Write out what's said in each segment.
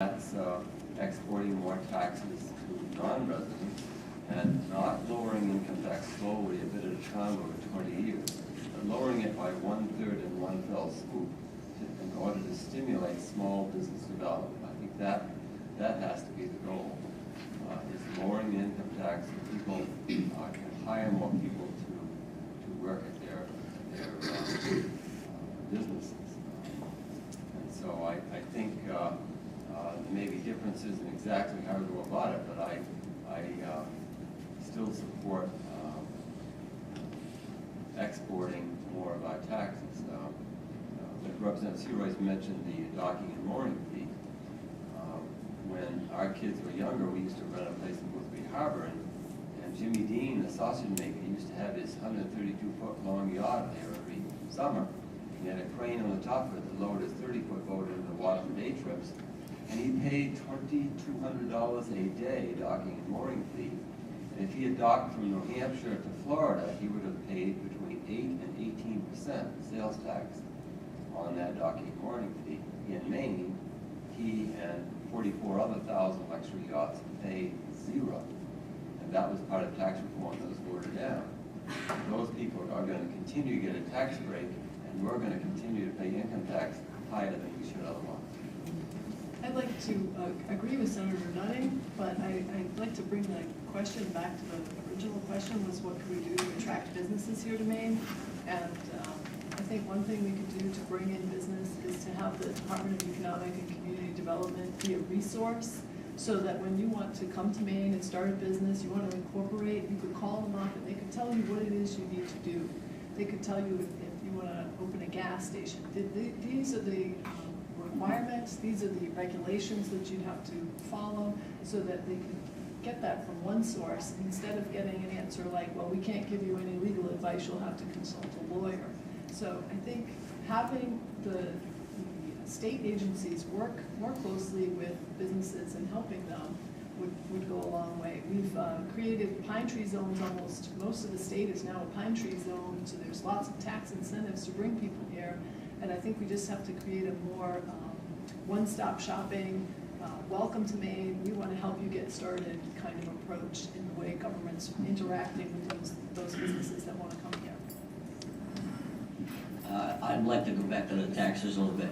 That's exporting more taxes to non-residents and not lowering income tax slowly a bit at a time over 20 years, but lowering it by 1/3 in one fell swoop in order to stimulate small business development. I think that has to be the goal, is lowering the income tax so people can hire more people to work at their businesses. And so I think there may be differences in exactly how to go about it, but I still support exporting more of our taxes. Representative Searoy's mentioned the docking and mooring fee. When our kids were younger, we used to rent a place in Boothby Harbor, and Jimmy Dean, the sausage maker, used to have his 132-foot long yacht there every summer. He had a crane on the top of it that lowered his 30-foot boat into the water for day trips. And he paid $2,200 a day docking and mooring fee. And if he had docked from New Hampshire to Florida, he would have paid between 8 and 18% sales tax on that docking and mooring fee. In Maine, he and 44 other thousand luxury yachts paid zero. And that was part of tax reform that was voted down. Those people are going to continue to get a tax break, and we're going to continue to pay income tax higher than we should otherwise. I'd like to agree with Senator Nutting, but I'd like to bring the question back to the original question, was what could we do to attract businesses here to Maine? And I think one thing we could do to bring in business is to have the Department of Economic and Community Development be a resource, so that when you want to come to Maine and start a business, you want to incorporate, you could call them up and they could tell you what it is you need to do. They could tell you if you want to open a gas station. These are the requirements, these are the regulations that you'd have to follow, so that they can get that from one source instead of getting an answer like, well, we can't give you any legal advice, you'll have to consult a lawyer. So I think having the state agencies work more closely with businesses and helping them would go a long way. We've created pine tree zones. Almost most of the state is now a pine tree zone, so there's lots of tax incentives to bring people here. And I think we just have to create a more one-stop shopping, welcome to Maine, we want to help you get started kind of approach in the way government's interacting with those businesses that want to come here. I'd like to go back to the taxes a little bit.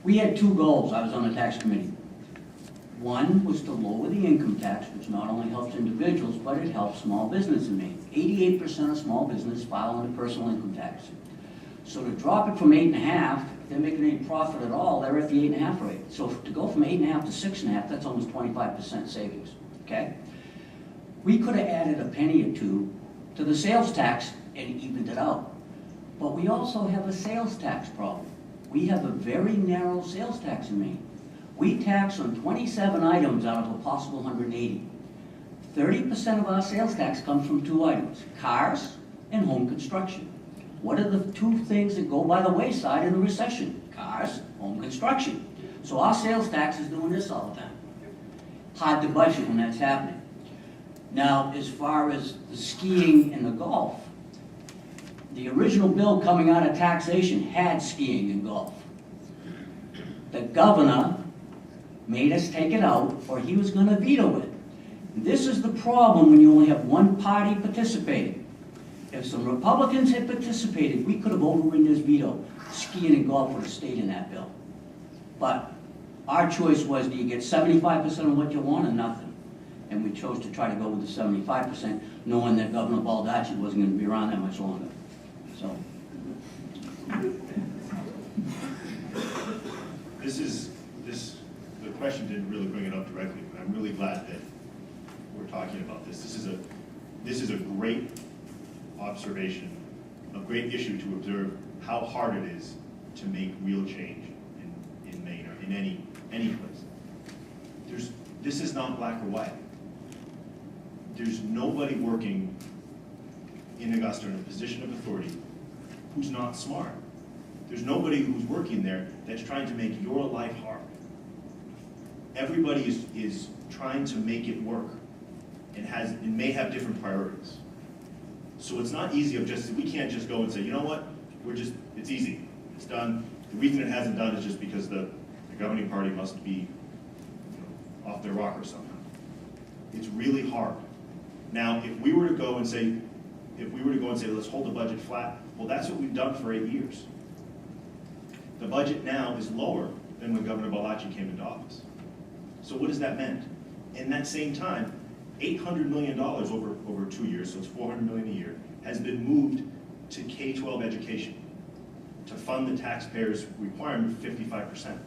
We had two goals. I was on the tax committee. One was to lower the income tax, which not only helps individuals, but it helps small business in Maine. 88% of small business file under personal income tax. So to drop it from 8.5%, if they're making any profit at all, they're at the 8.5% rate. So to go from 8.5% to 6.5%, that's almost 25% savings, okay? We could have added a penny or two to the sales tax and evened it out. But we also have a sales tax problem. We have a very narrow sales tax in Maine. We tax on 27 items out of a possible 180. 30% of our sales tax comes from two items, cars and home construction. What are the two things that go by the wayside in a recession? Cars, home construction. So our sales tax is doing this all the time. Hard to budget when that's happening. Now, as far as the skiing and the golf, the original bill coming out of taxation had skiing and golf. The governor made us take it out, or he was going to veto it. This is the problem when you only have one party participating. If some Republicans had participated, we could have overridden this veto. Skiing and golf would have stayed in that bill. But our choice was, do you get 75% of what you want or nothing? And we chose to try to go with the 75%, knowing that Governor Baldacci wasn't going to be around that much longer. So. The question didn't really bring it up directly, but I'm really glad that we're talking about this. This is a great observation, a great issue to observe how hard it is to make real change in Maine or in any place. This is not black or white. There's nobody working in Augusta in a position of authority who's not smart. There's nobody who's working there that's trying to make your life hard. Everybody is trying to make it work and may have different priorities. So it's not easy of just, we can't just go and say, you know what, it's easy, it's done, The reason it hasn't done is just because the governing party must be off their rocker somehow. It's really hard. Now, if we were to go and say, let's hold the budget flat, well, that's what we've done for 8 years. The budget now is lower than when Governor Balaji came into office. So what has that meant? In that same time, $800 million over 2 years, so it's $400 million a year, has been moved to K-12 education to fund the taxpayers' requirement of 55%.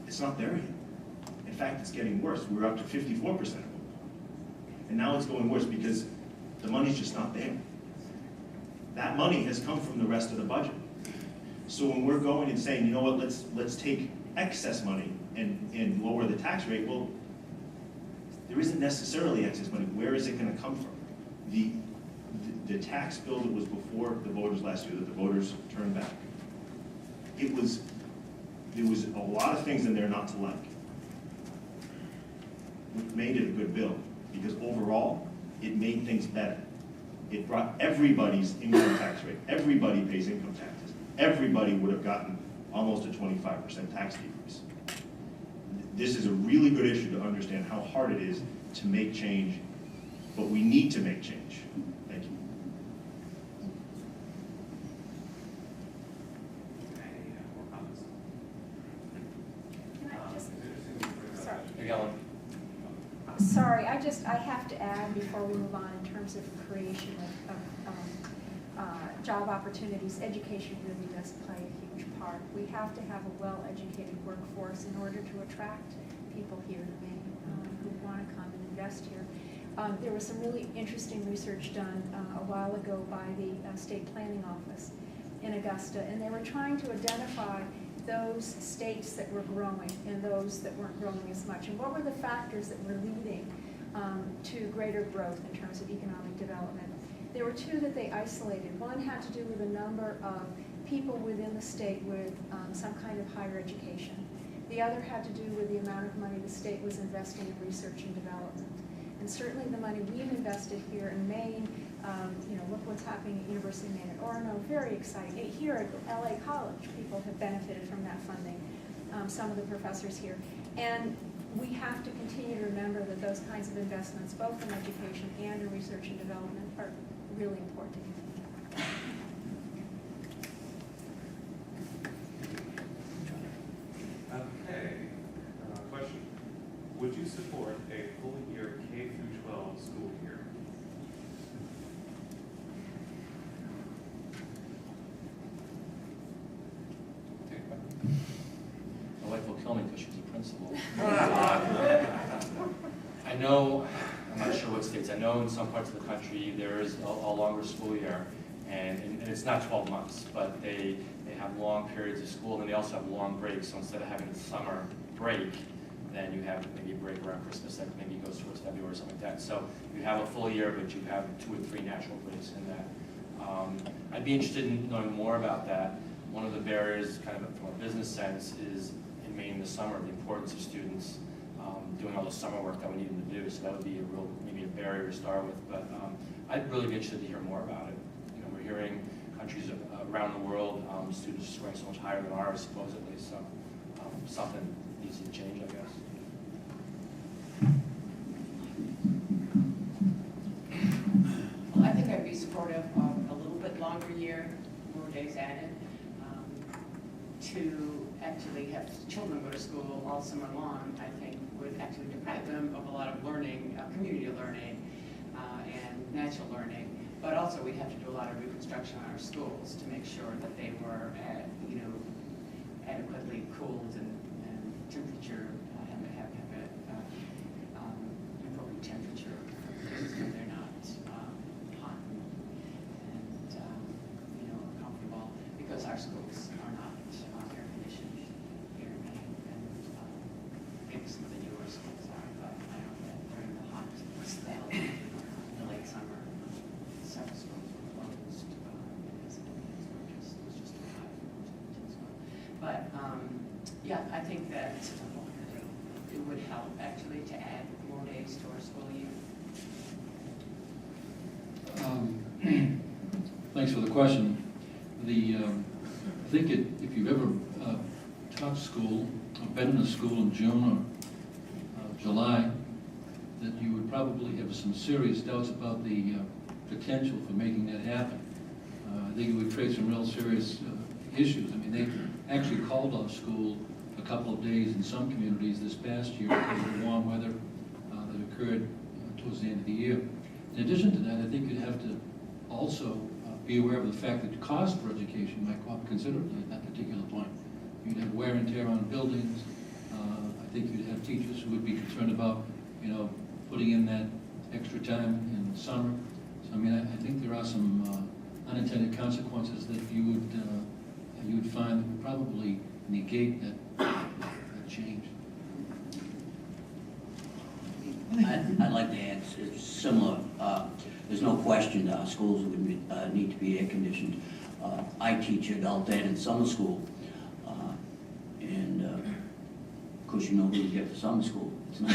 It's not there yet. In fact, it's getting worse. We're up to 54%. And now it's going worse because the money's just not there. That money has come from the rest of the budget. So when we're going and saying, you know what, let's take excess money and lower the tax rate, well, there isn't necessarily excess money. Where is it going to come from? The tax bill that was before the voters last year, that the voters turned back, there was a lot of things in there not to like, which made it a good bill, because overall, it made things better. It brought everybody's income tax rate. Everybody pays income taxes. Everybody would have gotten almost a 25% tax decrease. This is a really good issue to understand how hard it is to make change, but we need to make change. Thank you. Can I just, sorry. Sorry, I have to add before we move on in terms of creation of job opportunities, education really does play a huge part. We have to have a well-educated workforce in order to attract people here in Maine who want to come and invest here. There was some really interesting research done a while ago by the State Planning Office in Augusta, and they were trying to identify those states that were growing and those that weren't growing as much, and what were the factors that were leading to greater growth in terms of economic development. There were two that they isolated. One had to do with the number of people within the state with some kind of higher education. The other had to do with the amount of money the state was investing in research and development. And certainly the money we've invested here in Maine, look what's happening at University of Maine at Orono, very exciting. Here at LA College, people have benefited from that funding, some of the professors here. And we have to continue to remember that those kinds of investments, both in education and in research and development, are really important. Okay, question. Would you support a full year K-12 school year? My wife will kill me because she's a principal. I know, I'm not sure what states, I know in some parts of the country there is a longer school year, and it's not 12 months, but they have long periods of school, and they also have long breaks, so instead of having a summer break, then you have maybe a break around Christmas that maybe goes towards February or something like that. So you have a full year, but you have 2 or 3 natural breaks in that. I'd be interested in knowing more about that. One of the barriers, kind of from a business sense, is in Maine in the summer, the importance of students doing all the summer work that we need them to do. So that would be maybe a barrier to start with. But I'd really be interested to hear more about it. We're hearing countries around the world, students are scoring so much higher than ours, supposedly. So something needs to change, I guess. Well, I think I'd be supportive of a little bit longer year, more days added, to actually have children go to school all summer long. I think would actually deprive them of a lot of learning, community learning, and natural learning. But also we'd have to do a lot of reconstruction on our schools to make sure that they were, adequately cooled and temperature, have appropriate temperature, so they're not hot and comfortable, because our schools are not air conditioned here in Maine, and maybe some of the newer schools are, but I know that during the hot spell, the late summer, several schools were closed because it was just too hot for most of the kids. But yeah, I think that it would help actually to add more days to our school year. Thanks for the question. The think if you've ever taught school, or been in a school in June or July, that you would probably have some serious doubts about the potential for making that happen. I think it would create some real serious issues. I mean, they actually called off school a couple of days in some communities this past year because of the warm weather that occurred towards the end of the year. In addition to that, I think you'd have to also be aware of the fact that the cost for education might go up considerably at that particular point. You'd have wear and tear on buildings. I think you'd have teachers who would be concerned about, putting in that extra time in the summer. So I mean, I think there are some unintended consequences that you would find that would probably negate that change. I'd like to add similar. There's no question schools would need to be air conditioned. I teach adult ed in summer school, and of course you know who you get for summer school. It's not.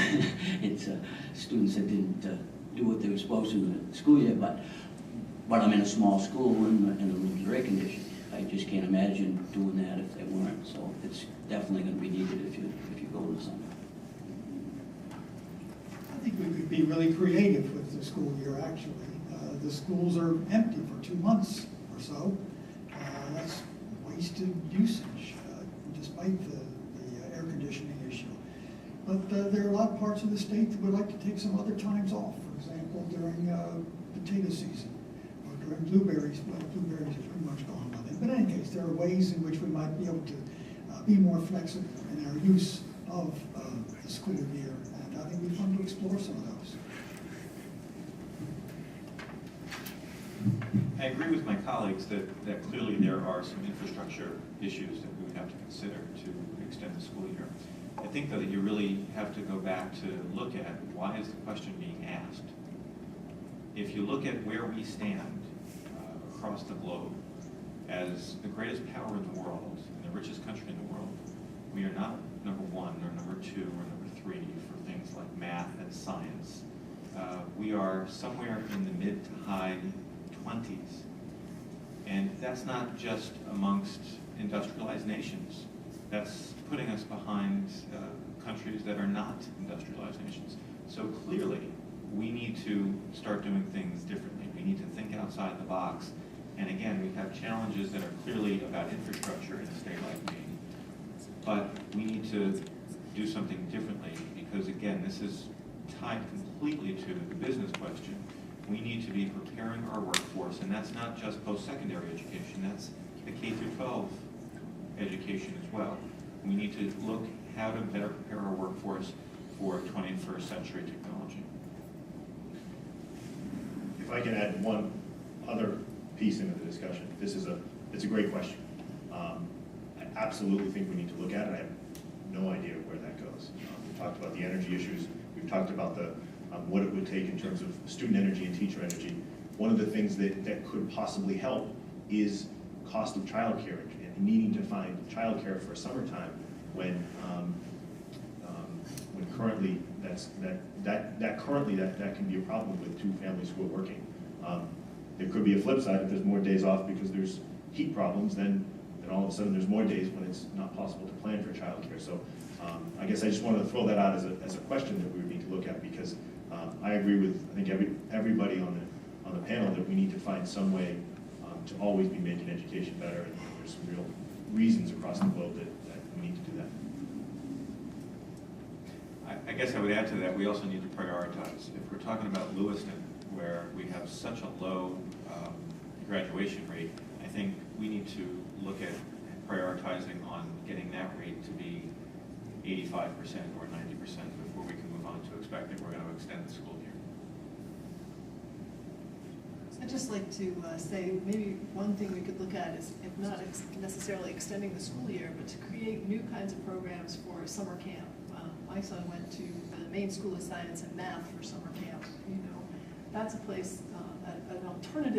It's students that didn't do what they were supposed to in the school year. But I'm in a small school and the rooms are air conditioned. I just can't imagine doing that if they weren't. So it's definitely going to be needed if you go in the summer. I think we could be really creative with the school year, actually. The schools are empty for 2 months or so. That's wasted usage, despite the air conditioning issue. But there are a lot of parts of the state that would like to take some other times off. For example, during potato season, or during blueberries. Well, blueberries are pretty much gone by then. But in any case, there are ways in which we might be able to be more flexible in our use of the school year. And I think it'd be fun to explore some of those. I agree with my colleagues that clearly there are some infrastructure issues that we would have to consider to extend the school year. I think, though, that you really have to go back to look at why is the question being asked. If you look at where we stand across the globe as the greatest power in the world, and the richest country in the world, we are not number 1 or number 2 or number 3 for things like math and science. We are somewhere in the mid to high 20s. And that's not just amongst industrialized nations. That's putting us behind countries that are not industrialized nations. So clearly, we need to start doing things differently. We need to think outside the box. And again, we have challenges that are clearly about infrastructure in a state like Maine. But we need to do something differently because, again, this is tied completely to the business question. We need to be preparing our workforce, and that's not just post-secondary education, that's the K-12 education as well. We need to look how to better prepare our workforce for 21st century technology. If I can add one other piece into the discussion, it's a great question. I absolutely think we need to look at it. I have no idea where that goes. We've talked about the energy issues. We've talked about what it would take in terms of student energy and teacher energy. One of the things that could possibly help is cost of childcare and needing to find childcare for summertime when currently that can be a problem with 2 families who are working. There could be a flip side. If there's more days off because there's heat problems, then all of a sudden there's more days when it's not possible to plan for childcare. So I guess I just wanted to throw that out as a question that we would need to look at because I agree with everybody on the panel that we need to find some way to always be making education better, and there's some real reasons across the globe that we need to do that. I guess I would add to that, we also need to prioritize. If we're talking about Lewiston, where we have such a low graduation rate, I think we need to look at prioritizing on getting that rate to be 85% or 90% before we can move on to expecting we're going to extend the school year. I'd just like to say maybe one thing we could look at is, if not necessarily extending the school year, but to create new kinds of programs for summer camp. My son went to the Maine School of Science and Math for summer camp. That's a place, an alternative